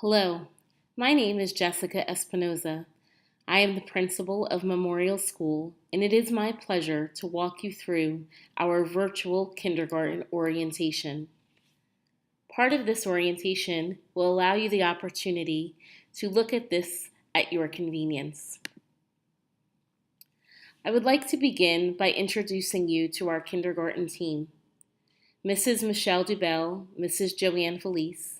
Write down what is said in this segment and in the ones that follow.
Hello, my name is Jessica Espinoza. I am the principal of Memorial School, and it is my pleasure to walk you through our virtual kindergarten orientation. Part of this orientation will allow you the opportunity to look at this at your convenience. I would like to begin by introducing you to our kindergarten team. Mrs. Michelle Dubell, Mrs. Joanne Felice,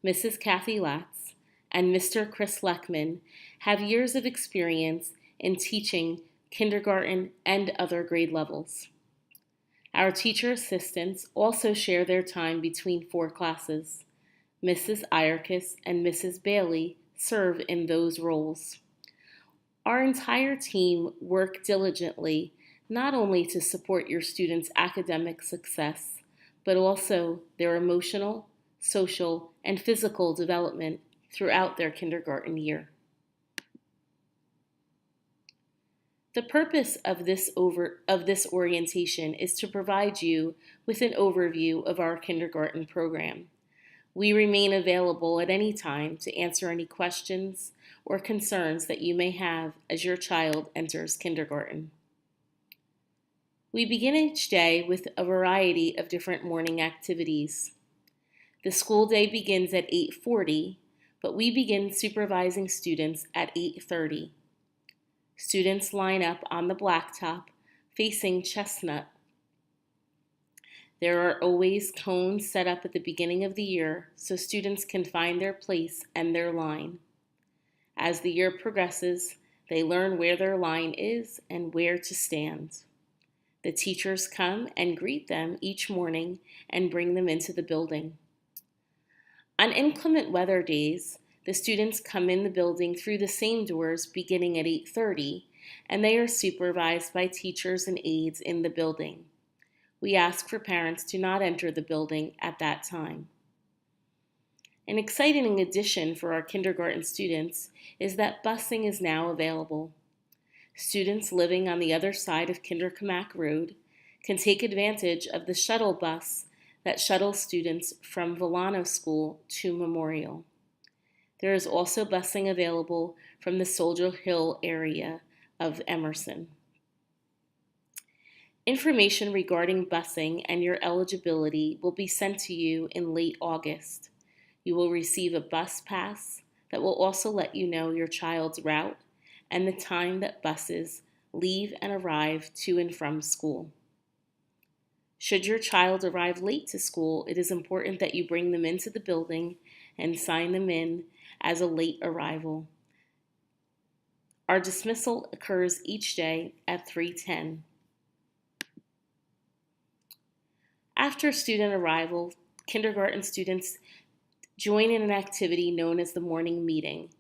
Mrs. Kathy Latz, and Mr. Chris Leckman have years of experience in teaching kindergarten and other grade levels. Our teacher assistants also share their time between 4 classes. Mrs. Iarkis and Mrs. Bailey serve in those roles. Our entire team work diligently not only to support your students' academic success, but also their emotional, social, and physical development throughout their kindergarten year. The purpose of this orientation is to provide you with an overview of our kindergarten program. We remain available at any time to answer any questions or concerns that you may have as your child enters kindergarten. We begin each day with a variety of different morning activities. The school day begins at 8:40, but we begin supervising students at 8:30. Students line up on the blacktop facing Chestnut. There are always cones set up at the beginning of the year so students can find their place and their line. As the year progresses, they learn where their line is and where to stand. The teachers come and greet them each morning and bring them into the building. On inclement weather days, the students come in the building through the same doors beginning at 8:30, and they are supervised by teachers and aides in the building. We ask for parents to not enter the building at that time. An exciting addition for our kindergarten students is that busing is now available. Students living on the other side of Kinderkamak Road can take advantage of the shuttle bus that shuttles students from Volano School to Memorial. There is also busing available from the Soldier Hill area of Emerson. Information regarding busing and your eligibility will be sent to you in late August. You will receive a bus pass that will also let you know your child's route and the time that buses leave and arrive to and from school. Should your child arrive late to school, it is important that you bring them into the building and sign them in as a late arrival. Our dismissal occurs each day at 3:10. After student arrival, kindergarten students join in an activity known as the morning meeting.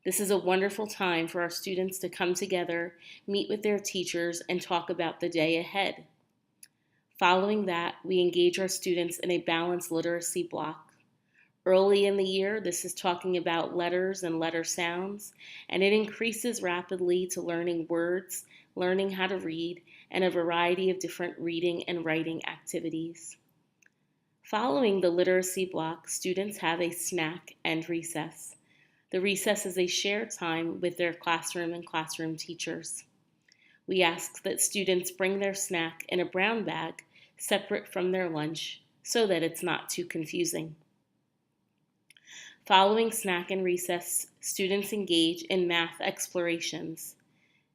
This is a wonderful time for our students to come together, meet with their teachers, and talk about the day ahead. Following that, we engage our students in a balanced literacy block. Early in the year, this is talking about letters and letter sounds, and it increases rapidly to learning words, learning how to read, and a variety of different reading and writing activities. Following the literacy block, students have a snack and recess. The recess is a shared time with their classroom and classroom teachers. We ask that students bring their snack in a brown bag separate from their lunch so that it's not too confusing. Following snack and recess, students engage in math explorations.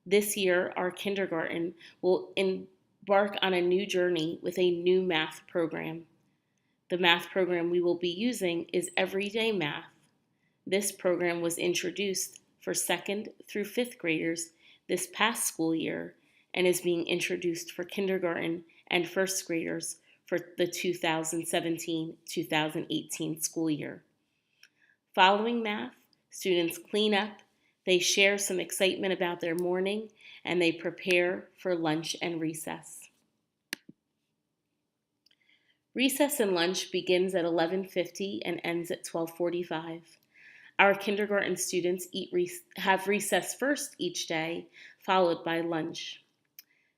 This year, our kindergarten will embark on a new journey with a new math program. The math program we will be using is Everyday Math. This program was introduced for 2nd through 5th graders this past school year and is being introduced for kindergarten and 1st graders for the 2017-2018 school year. Following math, students clean up, they share some excitement about their morning, and they prepare for lunch and recess. Recess and lunch begins at 11:50 and ends at 12:45. Our kindergarten students have recess first each day, followed by lunch.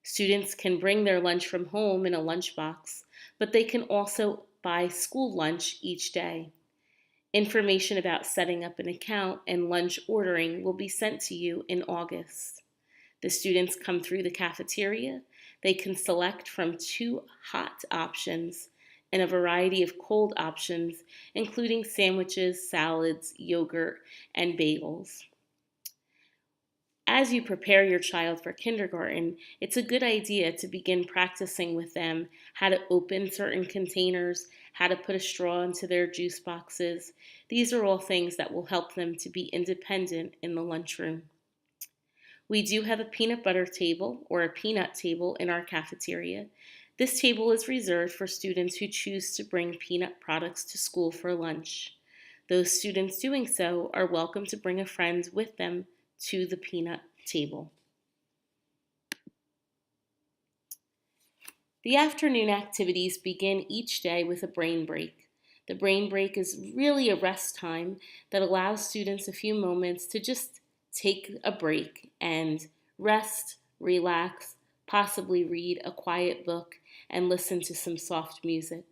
Students can bring their lunch from home in a lunchbox, but they can also buy school lunch each day. Information about setting up an account and lunch ordering will be sent to you in August. The students come through the cafeteria. They can select from 2 hot options and a variety of cold options, including sandwiches, salads, yogurt, and bagels. As you prepare your child for kindergarten, it's a good idea to begin practicing with them how to open certain containers, how to put a straw into their juice boxes. These are all things that will help them to be independent in the lunchroom. We do have a peanut butter table or a peanut table in our cafeteria. This table is reserved for students who choose to bring peanut products to school for lunch. Those students doing so are welcome to bring a friend with them to the peanut table. The afternoon activities begin each day with a brain break. The brain break is really a rest time that allows students a few moments to just take a break and rest, relax, possibly read a quiet book, and listen to some soft music.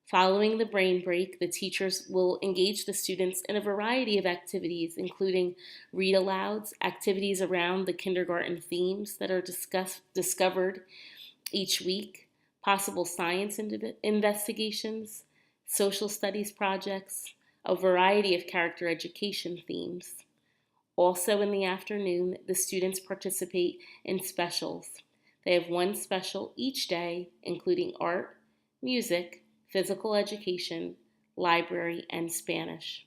Following the brain break, the teachers will engage the students in a variety of activities, including read-alouds, activities around the kindergarten themes that are discovered each week, possible science investigations, social studies projects, a variety of character education themes. Also in the afternoon, the students participate in specials. They have one special each day, including art, music, physical education, library, and Spanish.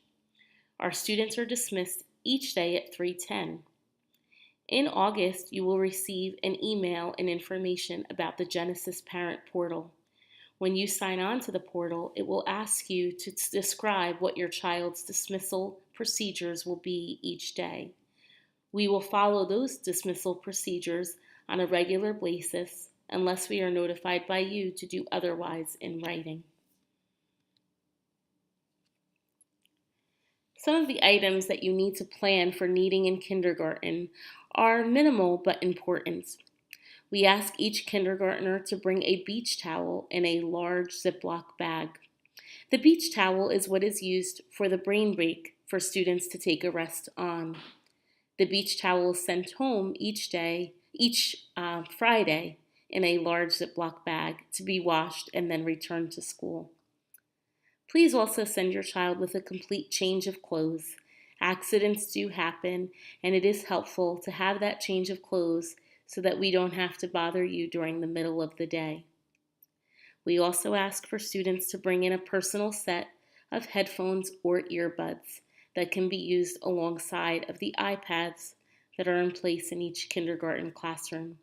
Our students are dismissed each day at 3:10. In August, you will receive an email and information about the Genesis Parent Portal. When you sign on to the portal, it will ask you to describe what your child's dismissal procedures will be each day. We will follow those dismissal procedures on a regular basis unless we are notified by you to do otherwise in writing. Some of the items that you need to plan for needing in kindergarten are minimal but important. We ask each kindergartner to bring a beach towel in a large Ziploc bag. The beach towel is what is used for the brain break for students to take a rest on. The beach towel is sent home each Friday in a large Ziploc bag to be washed and then returned to school. Please also send your child with a complete change of clothes. Accidents do happen, and it is helpful to have that change of clothes so that we don't have to bother you during the middle of the day. We also ask for students to bring in a personal set of headphones or earbuds that can be used alongside of the iPads that are in place in each kindergarten classroom.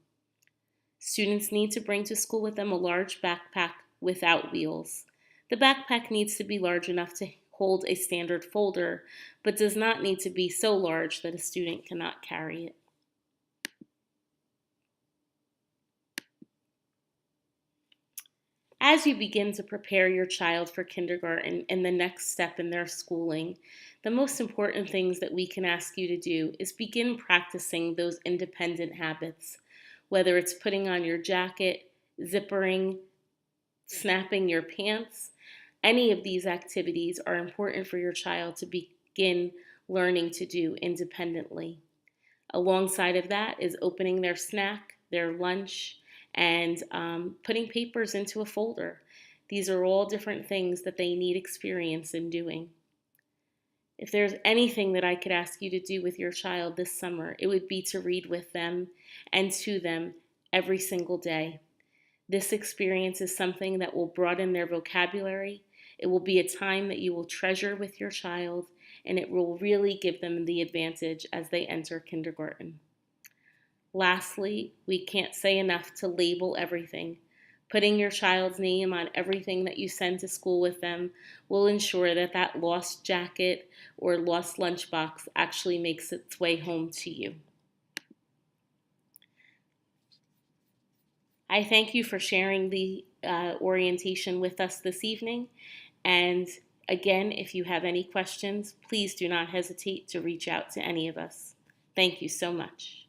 Students need to bring to school with them a large backpack without wheels. The backpack needs to be large enough to hold a standard folder, but does not need to be so large that a student cannot carry it. As you begin to prepare your child for kindergarten and the next step in their schooling, the most important things that we can ask you to do is begin practicing those independent habits, whether it's putting on your jacket, zippering, snapping your pants. Any of these activities are important for your child to begin learning to do independently. Alongside of that is opening their snack, their lunch, and putting papers into a folder. These are all different things that they need experience in doing. If there's anything that I could ask you to do with your child this summer, it would be to read with them and to them every single day. This experience is something that will broaden their vocabulary. It will be a time that you will treasure with your child, and it will really give them the advantage as they enter kindergarten. Lastly, we can't say enough to label everything. Putting your child's name on everything that you send to school with them will ensure that that lost jacket or lost lunchbox actually makes its way home to you. I thank you for sharing the orientation with us this evening. And again, if you have any questions, please do not hesitate to reach out to any of us. Thank you so much.